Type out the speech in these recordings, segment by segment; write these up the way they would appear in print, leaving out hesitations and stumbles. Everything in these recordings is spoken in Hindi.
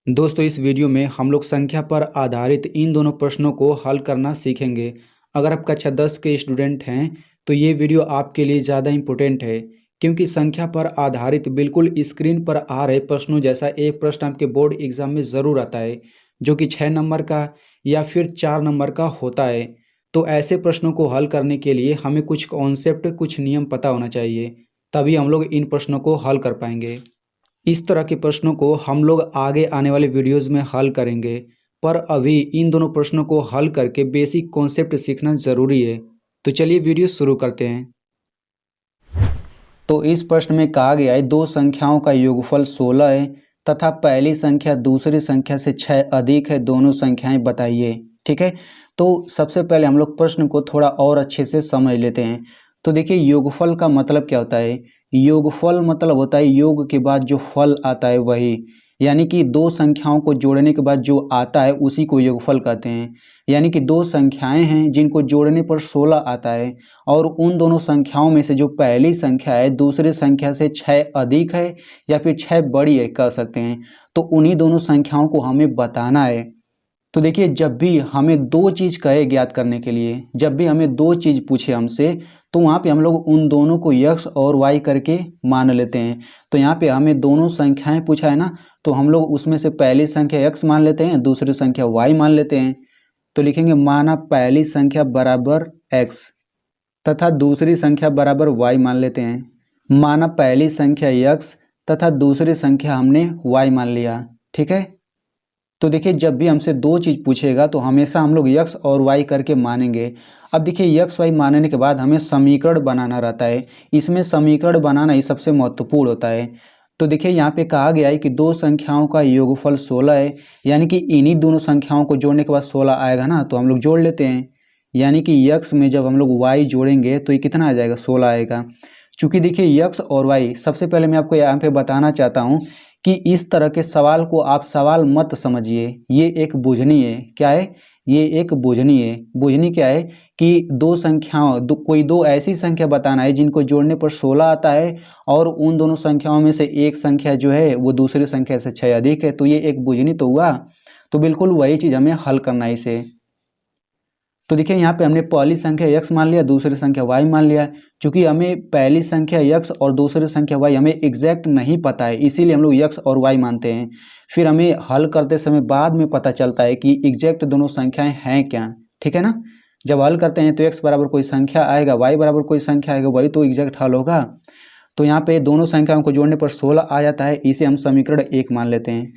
दोस्तों इस वीडियो में हम लोग संख्या पर आधारित इन दोनों प्रश्नों को हल करना सीखेंगे। अगर आप कक्षा 10 के स्टूडेंट हैं तो ये वीडियो आपके लिए ज़्यादा इम्पोर्टेंट है, क्योंकि संख्या पर आधारित बिल्कुल स्क्रीन पर आ रहे प्रश्नों जैसा एक प्रश्न आपके बोर्ड एग्जाम में ज़रूर आता है, जो कि 6 नंबर का या फिर 4 नंबर का होता है। तो ऐसे प्रश्नों को हल करने के लिए हमें कुछ कॉन्सेप्ट, कुछ नियम पता होना चाहिए, तभी हम लोग इन प्रश्नों को हल कर पाएंगे। इस तरह के प्रश्नों को हम लोग आगे आने वाले वीडियोज़ में हल करेंगे, पर अभी इन दोनों प्रश्नों को हल करके बेसिक कॉन्सेप्ट सीखना ज़रूरी है। तो चलिए वीडियो शुरू करते हैं। तो इस प्रश्न में कहा गया है दो संख्याओं का योगफल 16 है तथा पहली संख्या दूसरी संख्या से 6 अधिक है, दोनों संख्याएं बताइए। ठीक है, तो सबसे पहले हम लोग प्रश्न को थोड़ा और अच्छे से समझ लेते हैं। तो देखिए, योगफल का मतलब क्या होता है। योगफल मतलब होता है योग के बाद जो फल आता है वही, यानी कि दो संख्याओं को जोड़ने के बाद जो आता है उसी को योगफल कहते हैं। यानी कि दो संख्याएं हैं जिनको जोड़ने पर 16 आता है, और उन दोनों संख्याओं में से जो पहली संख्या है दूसरी संख्या से 6 अधिक है या फिर 6 बड़ी है कह सकते हैं, तो उन्हीं दोनों संख्याओं को हमें बताना है। तो देखिए, जब भी हमें दो चीज़ कहे ज्ञात करने के लिए, जब भी हमें दो चीज़ पूछे हमसे, तो वहाँ पे हम लोग उन दोनों को x और y करके मान लेते हैं। तो यहाँ पे हमें दोनों संख्याएं पूछा है ना, तो हम लोग उसमें से पहली संख्या x मान लेते हैं, दूसरी संख्या y मान लेते हैं। तो लिखेंगे माना पहली संख्या बराबर x तथा दूसरी संख्या बराबर y मान लेते हैं। माना पहली संख्या x तथा दूसरी संख्या हमने y मान लिया। ठीक है, तो देखिए, जब भी हमसे दो चीज़ पूछेगा तो हमेशा हम लोग x और y करके मानेंगे। अब देखिए, x y मानने के बाद हमें समीकरण बनाना रहता है। इसमें समीकरण बनाना ही सबसे महत्वपूर्ण होता है। तो देखिए, यहाँ पे कहा गया है कि दो संख्याओं का योगफल 16 है, यानी कि इन्हीं दोनों संख्याओं को जोड़ने के बाद 16 आएगा ना, तो हम लोग जोड़ लेते हैं। यानी कि x में जब हम लोग y जोड़ेंगे तो ये कितना आ जाएगा, 16 आएगा। चूँकि देखिए, x और y, सबसे पहले मैं आपको यहाँ पे बताना चाहता हूँ कि इस तरह के सवाल को आप सवाल मत समझिए, ये एक बुझनी है। क्या है, ये एक बुझनी है। बुझनी क्या है कि दो संख्याओं कोई दो ऐसी संख्या बताना है जिनको जोड़ने पर 16 आता है, और उन दोनों संख्याओं में से एक संख्या जो है वो दूसरी संख्या से 6 अधिक है, तो ये एक बुझनी तो हुआ। तो बिल्कुल वही चीज़ हमें हल करना है इसे। तो देखिए, यहाँ पे हमने पहली संख्या x मान लिया, दूसरी संख्या y मान लिया। क्योंकि हमें पहली संख्या x और दूसरी संख्या y हमें एग्जैक्ट नहीं पता है, इसीलिए हम लोग x और y मानते हैं। फिर हमें हल करते समय बाद में पता चलता है कि एग्जैक्ट दोनों संख्याएं हैं क्या। ठीक है ना, जब हल करते हैं तो x बराबर कोई संख्या आएगा, y बराबर कोई संख्या आएगा, वही तो एग्जैक्ट हल होगा। तो यहाँ पे दोनों संख्याओं को जोड़ने पर 16 आ जाता है, इसे हम समीकरण 1 मान लेते हैं।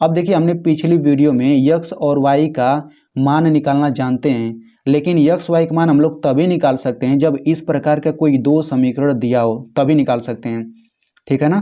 अब देखिए, हमने पिछली वीडियो में x और y का मान निकालना जानते हैं, लेकिन x y का मान हम लोग तभी निकाल सकते हैं जब इस प्रकार का कोई दो समीकरण दिया हो, तभी निकाल सकते हैं। ठीक है ना,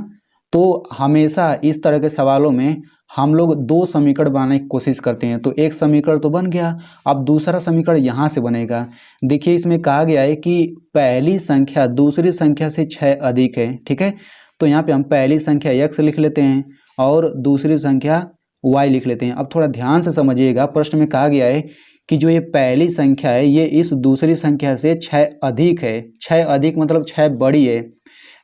तो हमेशा इस तरह के सवालों में हम लोग दो समीकरण बनाने की कोशिश करते हैं। तो एक समीकरण तो बन गया, अब दूसरा समीकरण यहाँ से बनेगा। देखिए, इसमें कहा गया है कि पहली संख्या दूसरी संख्या से 6 अधिक है। ठीक है, तो यहाँ पे हम पहली संख्या x लिख लेते हैं और दूसरी संख्या y लिख लेते हैं। अब थोड़ा ध्यान से समझिएगा, प्रश्न में कहा गया है कि जो ये पहली संख्या है ये इस दूसरी संख्या से 6 अधिक है। 6 अधिक मतलब 6 बड़ी है,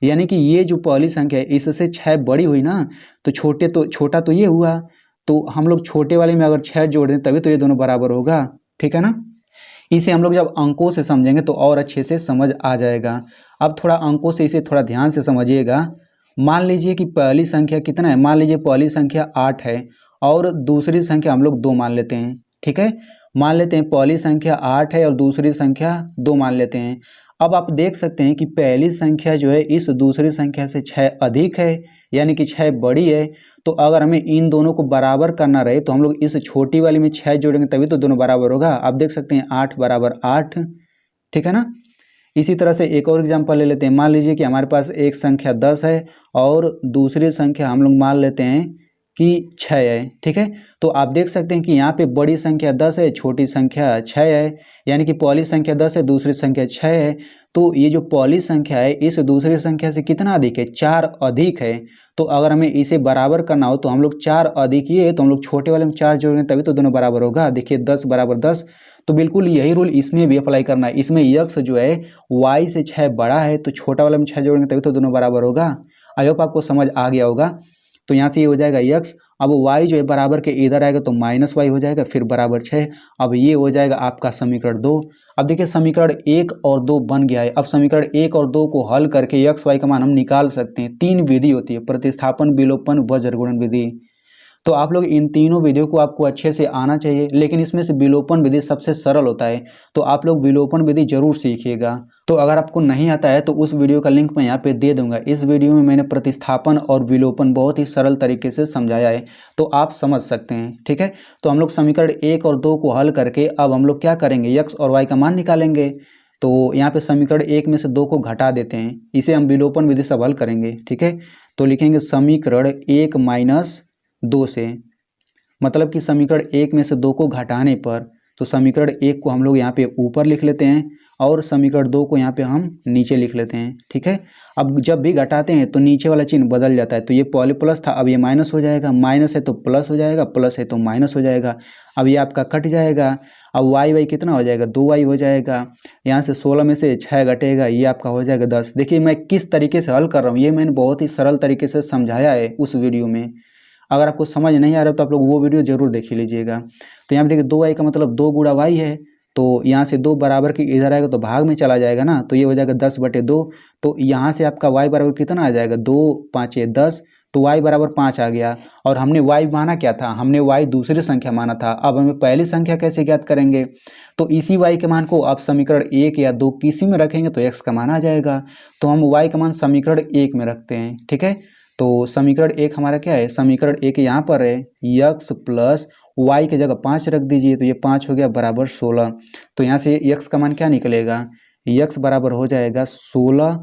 यानी कि ये जो पहली संख्या है इससे 6 बड़ी हुई ना, तो छोटा तो ये हुआ। तो हम लोग छोटे वाले में अगर 6 जोड़ दें तभी तो ये दोनों बराबर होगा। ठीक है ना, इसे हम लोग जब अंकों से समझेंगे तो और अच्छे से समझ आ जाएगा। अब थोड़ा अंकों से इसे थोड़ा ध्यान से समझिएगा। मान लीजिए कि पहली संख्या कितना है, मान लीजिए पहली संख्या 8 है और दूसरी संख्या हम लोग 2 मान लेते हैं। ठीक है, मान लेते हैं पहली संख्या 8 है और दूसरी संख्या 2 मान लेते हैं। अब आप देख सकते हैं कि पहली संख्या जो है इस दूसरी संख्या से 6 अधिक है, यानी कि 6 बड़ी है। तो अगर हमें इन दोनों को बराबर करना रहे तो हम लोग इस छोटी वाली में 6 जोड़ेंगे तभी तो दोनों बराबर होगा। आप देख सकते हैं 8 बराबर 8। ठीक है ना, इसी तरह से एक और एग्जांपल ले लेते हैं। मान लीजिए कि हमारे पास एक संख्या 10 है और दूसरी संख्या हम लोग मान लेते हैं कि 6 है। ठीक है, तो आप देख सकते हैं कि यहाँ पे बड़ी संख्या 10 है, छोटी संख्या 6 है, यानी कि पहली संख्या 10 है, दूसरी संख्या 6 है। तो ये जो पहली संख्या है इस दूसरी संख्या से कितना अधिक है, 4 अधिक है। तो अगर हमें इसे बराबर करना हो तो हम लोग 4 अधिक ये है, तो हम लोग छोटे वाले में 4 जोड़ेंगे तभी तो दोनों बराबर होगा। देखिए 10 बराबर 10, तो बिल्कुल यही रूल इसमें भी अप्लाई करना है। इसमें x जो है y से 6 बड़ा है, तो छोटा वाला में 6 जोड़ेंगे तभी तो दोनों बराबर होगा। आई होप आपको समझ आ गया होगा। तो यहाँ से ये हो जाएगा x अब y जो है बराबर के इधर आएगा तो -y हो जाएगा, फिर बराबर 6। अब ये हो जाएगा आपका समीकरण 2। अब देखिए समीकरण 1 और 2 बन गया है। अब समीकरण 1 और 2 को हल करके x y का मान हम निकाल सकते हैं। 3 विधि होती है, प्रतिस्थापन, विलोपन, वज्रगुणन विधि। तो आप लोग इन तीनों विधियों को आपको अच्छे से आना चाहिए, लेकिन इसमें से विलोपन विधि सबसे सरल होता है, तो आप लोग विलोपन विधि जरूर सीखिएगा। तो अगर आपको नहीं आता है तो उस वीडियो का लिंक मैं यहाँ पे दे दूंगा। इस वीडियो में मैंने प्रतिस्थापन और विलोपन बहुत ही सरल तरीके से समझाया है, तो आप समझ सकते हैं। ठीक है, तो हम लोग समीकरण 1 और 2 को हल करके अब हम लोग क्या करेंगे, x और y का मान निकालेंगे। तो यहाँ पे समीकरण 1 में से 2 को घटा देते हैं, इसे हम विलोपन विधि से हल करेंगे। ठीक है, तो लिखेंगे समीकरण 1 माइनस 2 से, मतलब कि समीकरण 1 में से 2 को घटाने पर, तो समीकरण 1 को हम लोग यहाँ पे ऊपर लिख लेते हैं और समीकरण 2 को यहाँ पे हम नीचे लिख लेते हैं। ठीक है, अब जब भी घटाते हैं तो नीचे वाला चिन्ह बदल जाता है, तो ये पहले प्लस था, अब ये माइनस हो जाएगा, माइनस है तो प्लस हो जाएगा, प्लस है तो माइनस हो जाएगा। अब ये आपका कट जाएगा, अब y कितना हो जाएगा, 2y हो जाएगा। यहाँ से 16 में से 6 घटेगा, ये आपका हो जाएगा 10। देखिए मैं किस तरीके से हल कर रहा हूँ, ये मैंने बहुत ही सरल तरीके से समझाया है उस वीडियो में। अगर आपको समझ नहीं आ रहा तो आप लोग वो वीडियो जरूर देख लीजिएगा। तो यहाँ पे देखिए 2y का मतलब 2 गुणा y है, तो यहाँ से 2 बराबर के इधर आएगा तो भाग में चला जाएगा ना, तो ये हो जाएगा 10/2। तो यहाँ से आपका y बराबर कितना आ जाएगा, 2 5 10, तो y बराबर 5 आ गया। और हमने y माना क्या था, हमने y दूसरी संख्या माना था। अब हमें पहली संख्या कैसे ज्ञात करेंगे, तो इसी y के मान को आप समीकरण 1 या 2 किसी में रखेंगे तो x का मान आ जाएगा। तो हम y का मान समीकरण 1 में रखते हैं। ठीक है, तो समीकरण 1 हमारा क्या है, समीकरण 1 यहाँ पर है x प्लस y की जगह 5 रख दीजिए, तो ये 5 हो गया बराबर 16। तो यहाँ से x का मान क्या निकलेगा, x बराबर हो जाएगा 16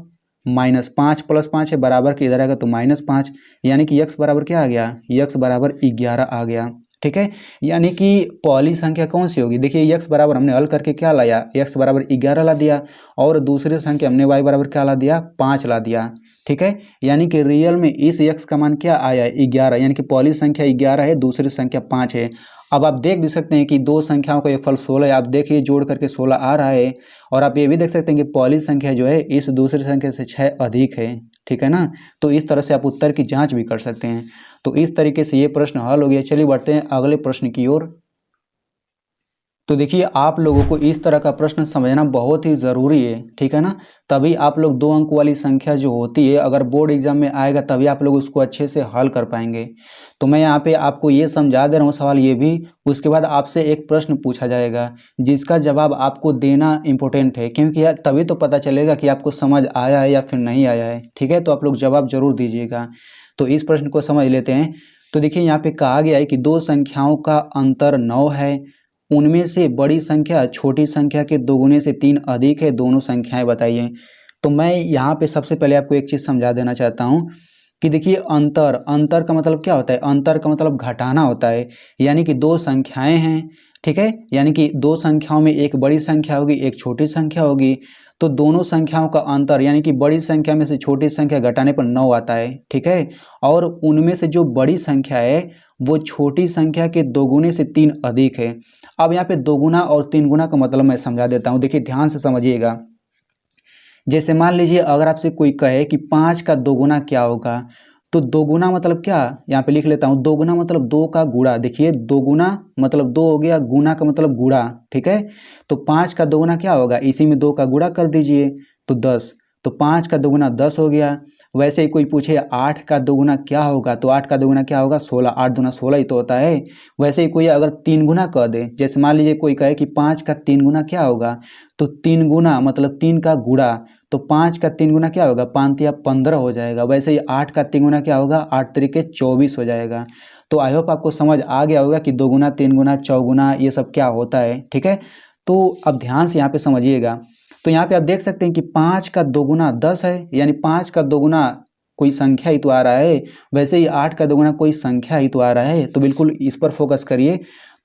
माइनस 5 प्लस 5 है, बराबर के इधर आएगा तो -5, यानी कि x बराबर क्या आ गया, x बराबर 11 आ गया। ठीक है, यानी कि पहली संख्या कौन सी होगी, देखिए x बराबर हमने हल करके क्या लाया, x बराबर 11 ला दिया, और दूसरी संख्या हमने y बराबर क्या ला दिया, 5 ला दिया। ठीक है, यानी कि रियल में इस x का मान क्या आया है, 11, यानी कि पहली संख्या 11 है, दूसरी संख्या 5 है। अब आप देख भी सकते हैं कि दो संख्याओं का योगफल 16 है, आप देखिए जोड़ करके 16 आ रहा है। और आप ये भी देख सकते हैं कि पहली संख्या जो है इस दूसरी संख्या से 6 अधिक है। ठीक है ना, तो इस तरह से आप उत्तर की जांच भी कर सकते हैं। तो इस तरीके से ये प्रश्न हल हो गया। चलिए बढ़ते हैं अगले प्रश्न की ओर। तो देखिए आप लोगों को इस तरह का प्रश्न समझना बहुत ही ज़रूरी है। ठीक है ना, तभी आप लोग 2 अंक वाली संख्या जो होती है अगर बोर्ड एग्जाम में आएगा तभी आप लोग उसको अच्छे से हल कर पाएंगे। तो मैं यहाँ पे आपको ये समझा दे रहा हूँ सवाल ये भी, उसके बाद आपसे एक प्रश्न पूछा जाएगा जिसका जवाब आपको देना इम्पोर्टेंट है, क्योंकि यार तभी तो पता चलेगा कि आपको समझ आया है या फिर नहीं आया है। ठीक है, तो आप लोग जवाब जरूर दीजिएगा। तो इस प्रश्न को समझ लेते हैं। तो देखिए यहाँ पे कहा गया है कि 2 संख्याओं का अंतर 9 है, उनमें से बड़ी संख्या छोटी संख्या के दोगुने से 3 अधिक है, दोनों संख्याएं बताइए। तो मैं यहाँ पे सबसे पहले आपको एक चीज़ समझा देना चाहता हूँ कि देखिए अंतर का मतलब क्या होता है, अंतर का मतलब घटाना होता है। यानी कि 2 संख्याएं हैं, ठीक है, यानी कि 2 संख्याओं में एक बड़ी संख्या होगी एक छोटी संख्या होगी, तो दोनों संख्याओं का अंतर यानी कि बड़ी संख्या में से छोटी संख्या घटाने पर 9 आता है। ठीक है, और उनमें से जो बड़ी संख्या है वो छोटी संख्या के दोगुने से 3 अधिक है। अब यहाँ पे दोगुना और 3 गुना का मतलब मैं समझा देता हूँ, देखिए ध्यान से समझिएगा। जैसे मान लीजिए अगर आपसे कोई कहे कि 5 का दोगुना क्या होगा, तो दोगुना मतलब क्या, यहाँ पे लिख लेता हूँ, दोगुना मतलब 2 का गुणा। देखिए दोगुना मतलब 2 हो गया, गुना का मतलब गुणा। ठीक है, तो 5 का दोगुना क्या होगा, इसी में 2 का गुणा कर दीजिए तो 10, तो 5 का दोगुना 10 हो गया। वैसे ही कोई पूछे 8 का दोगुना क्या होगा, तो 8 का दोगुना क्या होगा, 16, 8 दूना 16 ही तो होता है। वैसे ही कोई अगर 3 गुना कह दे, जैसे मान लीजिए कोई कहे कि 5 का 3 गुना क्या होगा, तो 3 गुना मतलब 3 का गुणा, तो 5 का 3 गुना क्या होगा, 5 तिया 15 हो जाएगा। वैसे ही 8 का 3 गुना क्या होगा, 8 तरीके 24 हो जाएगा। तो आई होप आपको समझ आ गया होगा कि 2 गुना 3 गुना चौगुना ये सब क्या होता है। ठीक है, तो अब ध्यान से यहाँ पे समझिएगा। तो यहाँ पे आप देख सकते हैं कि 5 का दोगुना 10 है, यानी 5 का दोगुना कोई संख्या ही तो आ रहा है। वैसे ही 8 का दोगुना कोई संख्या ही तो आ रहा है, तो बिल्कुल इस पर फोकस करिए।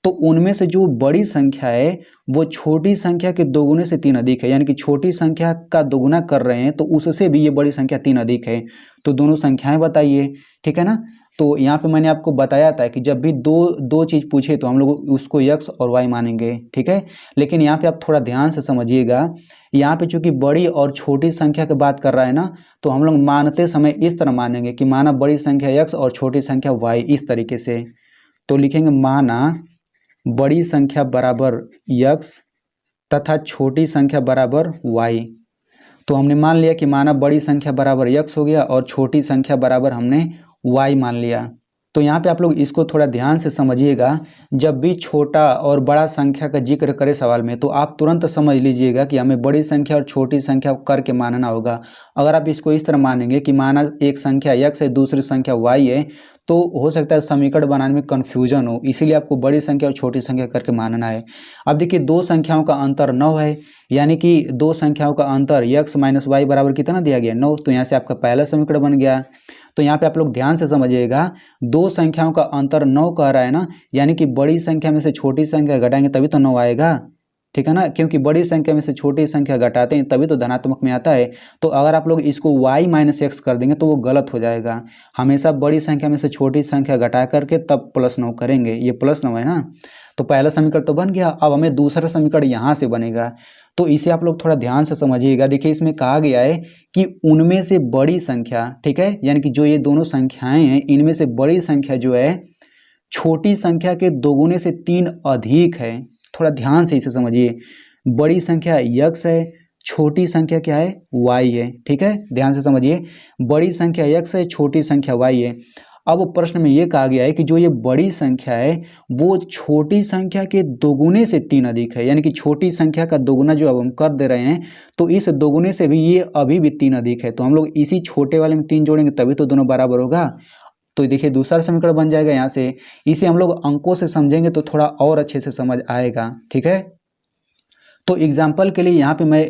तो उनमें से जो बड़ी संख्या है वो छोटी संख्या के दोगुने से 3 अधिक है, यानी कि छोटी संख्या का दोगुना कर रहे हैं तो उससे भी ये बड़ी संख्या 3 अधिक है। तो दोनों संख्याएं बताइए। ठीक है ना, तो यहाँ पे मैंने आपको बताया था कि जब भी दो चीज़ पूछे तो हम लोग उसको x और y मानेंगे, ठीक है। लेकिन यहाँ पे आप थोड़ा ध्यान से समझिएगा, यहाँ पे चूंकि बड़ी और छोटी संख्या की बात कर रहा है ना, तो हम लोग मानते समय इस तरह मानेंगे कि माना बड़ी संख्या x और छोटी संख्या y, इस तरीके से। तो लिखेंगे माना बड़ी संख्या बराबर x तथा छोटी संख्या बराबर y। तो हमने मान लिया कि माना बड़ी संख्या बराबर x हो गया और छोटी संख्या बराबर हमने y मान लिया। तो यहाँ पे आप लोग इसको थोड़ा ध्यान से समझिएगा, जब भी छोटा और बड़ा संख्या का जिक्र करे सवाल में तो आप तुरंत समझ लीजिएगा कि हमें बड़ी संख्या और छोटी संख्या करके मानना होगा। अगर आप इसको इस तरह मानेंगे कि माना एक संख्या x है, दूसरी संख्या y है, तो हो सकता है समीकरण बनाने में कन्फ्यूजन हो, इसीलिए आपको बड़ी संख्या और छोटी संख्या करके मानना है। अब देखिए दो संख्याओं का अंतर 9 है, यानी कि दो संख्याओं का अंतर x माइनस वाई बराबर कितना दिया गया 9। तो यहाँ से आपका पहला समीकरण बन गया। तो यहाँ पे आप लोग ध्यान से समझिएगा, दो संख्याओं का अंतर 9 कह रहा है ना, यानी कि बड़ी संख्या में से छोटी संख्या घटाएंगे तभी तो 9 आएगा, ठीक है ना। क्योंकि बड़ी संख्या में से छोटी संख्या घटाते हैं तभी तो धनात्मक में आता है। तो अगर आप लोग इसको y माइनस एक्स कर देंगे तो वो गलत हो जाएगा। हमेशा बड़ी संख्या में से छोटी संख्या घटा करके तब प्लस 9 करेंगे, ये प्लस 9 है ना। तो पहला समीकरण तो बन गया। अब हमें दूसरा समीकरण यहाँ से बनेगा, तो इसे आप लोग थोड़ा ध्यान से समझिएगा। देखिए इसमें कहा गया है कि उनमें से बड़ी संख्या, ठीक है, यानी कि जो ये दोनों संख्याएं हैं इनमें से बड़ी संख्या जो है छोटी संख्या के दोगुने से 3 अधिक है। थोड़ा ध्यान से इसे समझिए, बड़ी संख्या x है, छोटी संख्या क्या है y है, ठीक है, ध्यान से समझिए। बड़ी संख्या x है, छोटी संख्या y है। अब प्रश्न में ये कहा गया है कि जो ये बड़ी संख्या है वो छोटी संख्या के दोगुने से 3 अधिक है, यानी कि छोटी संख्या का दोगुना जो अब हम कर दे रहे हैं तो इस दोगुने से भी ये अभी भी 3 अधिक है। तो हम लोग इसी छोटे वाले में 3 जोड़ेंगे तभी तो दोनों बराबर होगा। तो देखिए दूसरा समीकरण बन जाएगा यहाँ से। इसे हम लोग अंकों से समझेंगे तो थोड़ा और अच्छे से समझ आएगा, ठीक है। तो एग्जाम्पल के लिए यहाँ पे मैं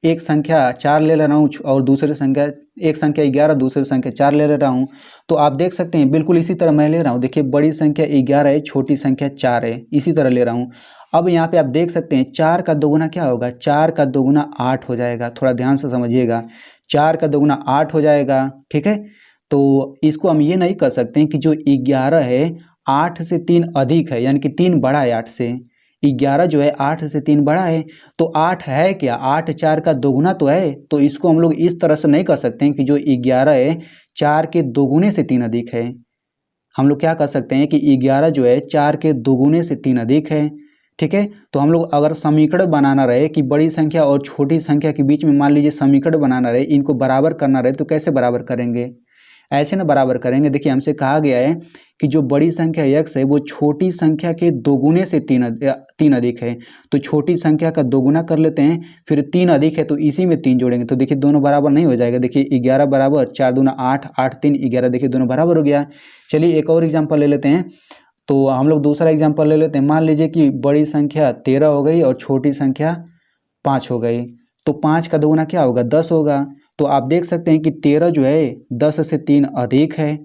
एक संख्या 4 ले ले रहा हूँ और दूसरी संख्या, एक संख्या 11 दूसरी संख्या 4 ले रहा हूँ। तो आप देख सकते हैं बिल्कुल इसी तरह मैं ले रहा हूँ। देखिए बड़ी संख्या 11 है, छोटी संख्या 4 है, इसी तरह ले रहा हूँ। अब यहाँ पे आप देख सकते हैं 4 का दोगुना क्या होगा, 4 का दोगुना 8 हो जाएगा। थोड़ा ध्यान से समझिएगा, 4 का दोगुना 8 हो जाएगा, ठीक है। तो इसको हम ये नहीं कर सकते हैं कि जो 11 है 8 से 3 अधिक है, यानी कि 3 बड़ा है 8 से। 11 जो है 8 से 3 बड़ा है, तो 8 है क्या, 8 4 का दोगुना तो है। तो इसको हम लोग इस तरह से नहीं कर सकते हैं कि जो 11 है 4 के दोगुने से 3 अधिक है। हम लोग क्या कर सकते हैं कि 11 जो है 4 के दोगुने से 3 अधिक है, ठीक है। तो हम लोग अगर समीकरण बनाना रहे कि बड़ी संख्या और छोटी संख्या के बीच में मान लीजिए समीकरण बनाना रहे, इनको बराबर करना रहे, तो कैसे बराबर करेंगे, ऐसे ना बराबर करेंगे। देखिए हमसे कहा गया है कि जो बड़ी संख्या x है वो छोटी संख्या के दोगुने से 3 अधिक है। तो छोटी संख्या का दोगुना कर लेते हैं, फिर 3 अधिक है तो इसी में 3 जोड़ेंगे। तो देखिए दोनों बराबर नहीं हो जाएगा। देखिए 11 बराबर 4 दूना 8, 8 3 11, देखिए दोनों बराबर हो गया। चलिए एक और एग्जाम्पल ले लेते हैं। तो हम लोग दूसरा एग्जाम्पल ले लेते हैं। मान लीजिए कि बड़ी संख्या 13 हो गई और छोटी संख्या 5 हो गई। तो 5 का दोगुना क्या होगा, 10 होगा। तो आप देख सकते हैं कि 13 जो है 10 से 3 अधिक है,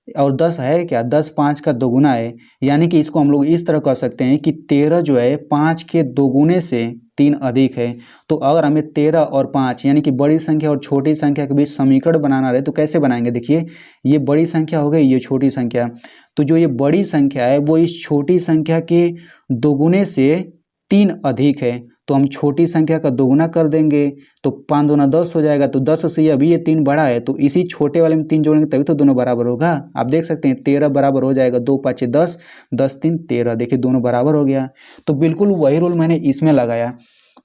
और 10 है क्या, 10 5 का दोगुना है। यानी कि इसको हम लोग इस तरह कर सकते हैं कि 13 जो है 5 के दोगुने से 3 अधिक है। तो अगर हमें 13 और 5 यानी कि बड़ी संख्या और छोटी संख्या के बीच समीकरण बनाना रहे तो कैसे बनाएंगे। देखिए ये बड़ी संख्या हो गई, ये छोटी संख्या। तो जो ये बड़ी संख्या है वो इस छोटी संख्या के दोगुने से 3 अधिक है। तो हम छोटी संख्या का दोगुना कर देंगे तो 5 दूना 10 हो जाएगा। तो 10 से अभी ये 3 बड़ा है, तो इसी छोटे वाले में 3 जोड़ेंगे तभी तो दोनों बराबर होगा। आप देख सकते हैं 13 बराबर हो जाएगा 2 5 10, 10 3 13, देखिए दोनों बराबर हो गया। तो बिल्कुल वही रूल मैंने इसमें लगाया।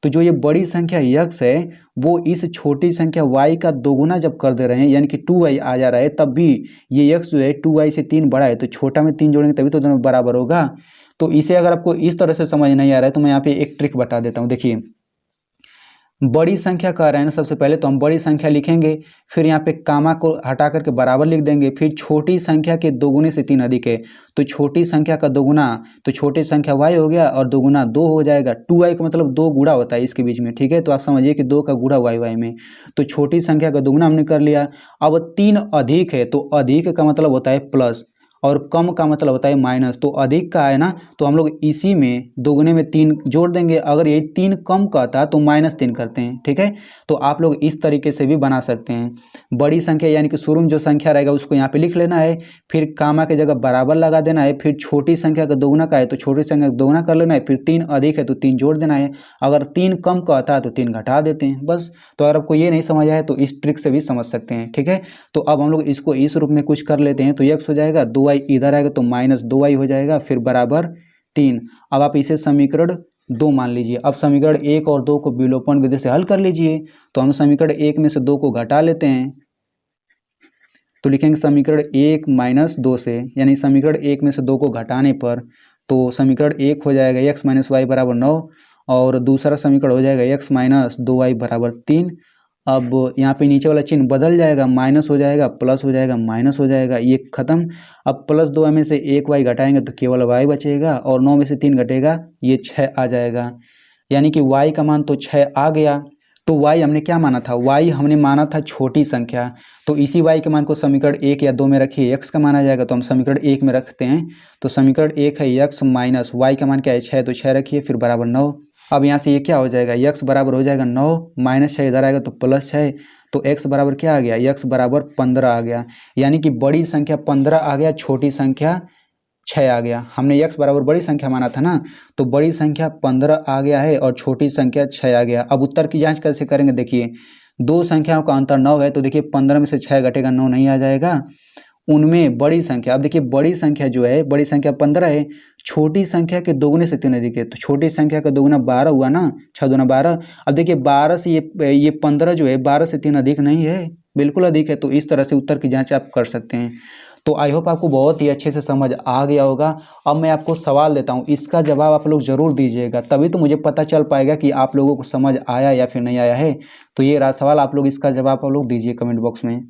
तो जो ये बड़ी संख्या x है वो इस छोटी संख्या y का दोगुना जब कर दे रहे हैं, यानी कि 2y आ जा रहा है, तब भी ये x जो है 2y से 3 बड़ा है, तो छोटा में 3 जोड़ेंगे तभी तो दोनों बराबर होगा। तो इसे अगर आपको इस तरह से समझ नहीं आ रहा है तो मैं यहाँ पे एक ट्रिक बता देता हूँ। देखिए बड़ी संख्या कह रहे हैं ना, सबसे पहले तो हम बड़ी संख्या लिखेंगे, फिर यहाँ पे कामा को हटा करके बराबर लिख देंगे, फिर छोटी संख्या के दोगुने से 3 अधिक है, तो छोटी संख्या का दोगुना, तो छोटी संख्या y हो गया और दोगुना 2 हो जाएगा। 2y का मतलब 2 गुणा होता है इसके बीच में, ठीक है। तो आप समझिए कि 2 का गुणा y में, तो छोटी संख्या का दोगुना हमने कर लिया। अब 3 अधिक है तो अधिक का मतलब होता है प्लस, और कम का मतलब होता है माइनस। तो अधिक का है ना, तो हम लोग इसी में दोगुने में 3 जोड़ देंगे। अगर यही 3 कम कहता है तो -3 करते हैं, ठीक है। तो आप लोग इस तरीके से भी बना सकते हैं। बड़ी संख्या यानी कि शुरू में जो संख्या रहेगा उसको यहाँ पे लिख लेना है, फिर कामा की जगह बराबर लगा देना है, फिर छोटी संख्या का दोगुना का है तो छोटी संख्या का दोगुना कर लेना है, फिर 3 अधिक है तो 3 जोड़ देना है। अगर 3 कम कहता है तो 3 घटा देते हैं, बस। तो अगर आपको ये नहीं समझ आया तो इस ट्रिक से भी समझ सकते हैं, ठीक है। तो अब हम लोग इसको इस रूप में कुछ कर लेते हैं। तो x हो जाएगा, 2y इधर आएगा तो -2y हो जाएगा, फिर बराबर 3। अब आप इसे समीकरण 2 मान लीजिए। अब समीकरण 1 और 2 को विलोपन विधि से हल कर लीजिए। तो हम समीकरण 1 में से 2 को घटा लेते हैं, तो लिखेंगे समीकरण 1 - 2 से, यानी समीकरण 1 में से 2 को घटाने पर तो समीकरण 1 हो जाएगा x - y बराबर 9, और दूसरा समीकरण हो जाएगा x - 2y बराबर 3। अब यहाँ पे नीचे वाला चिन्ह बदल जाएगा, माइनस हो जाएगा, प्लस हो जाएगा, माइनस हो जाएगा, ये खत्म। अब +2 में से 1 y घटाएंगे तो केवल y बचेगा, और 9 में से 3 घटेगा, ये 6 आ जाएगा। यानी कि y का मान तो 6 आ गया। तो y हमने क्या माना था, y हमने माना था छोटी संख्या। तो इसी y के मान को समीकरण 1 या 2 में रखिए, x का माना जाएगा, तो हम समीकरण 1 में रखते हैं। तो समीकरण 1 है x माइनस y का मान क्या है 6, तो 6 रखिए, फिर बराबर 9। अब यहाँ से ये क्या हो जाएगा, x बराबर हो जाएगा 9, -6 इधर आएगा तो +6, तो x बराबर क्या आ गया, x बराबर 15 आ गया। यानी कि बड़ी संख्या 15 आ गया, छोटी संख्या 6 आ गया। हमने x बराबर बड़ी संख्या माना था ना, तो बड़ी संख्या 15 आ गया है और छोटी संख्या 6 आ गया। अब उत्तर की जांच कैसे करेंगे, देखिए दो संख्याओं का अंतर 9 है, तो देखिए 15 में से 6 घटेगा, 9 नहीं आ जाएगा। उनमें बड़ी संख्या, अब देखिए बड़ी संख्या जो है, बड़ी संख्या 15 है, छोटी संख्या के दोगुने से 3 अधिक है, तो छोटी संख्या का दोगुना 12 हुआ ना, 6 दूना 12। अब देखिए 12 से ये 15 जो है 12 से 3 अधिक नहीं है, बिल्कुल अधिक है। तो इस तरह से उत्तर की जांच आप कर सकते हैं। तो आई होप आपको बहुत ही अच्छे से समझ आ गया होगा। अब मैं आपको सवाल देता हूँ, इसका जवाब आप लोग ज़रूर दीजिएगा, तभी तो मुझे पता चल पाएगा कि आप लोगों को समझ आया या फिर नहीं आया है। तो ये रहा सवाल, आप लोग इसका जवाब आप लोग दीजिए कमेंट बॉक्स में।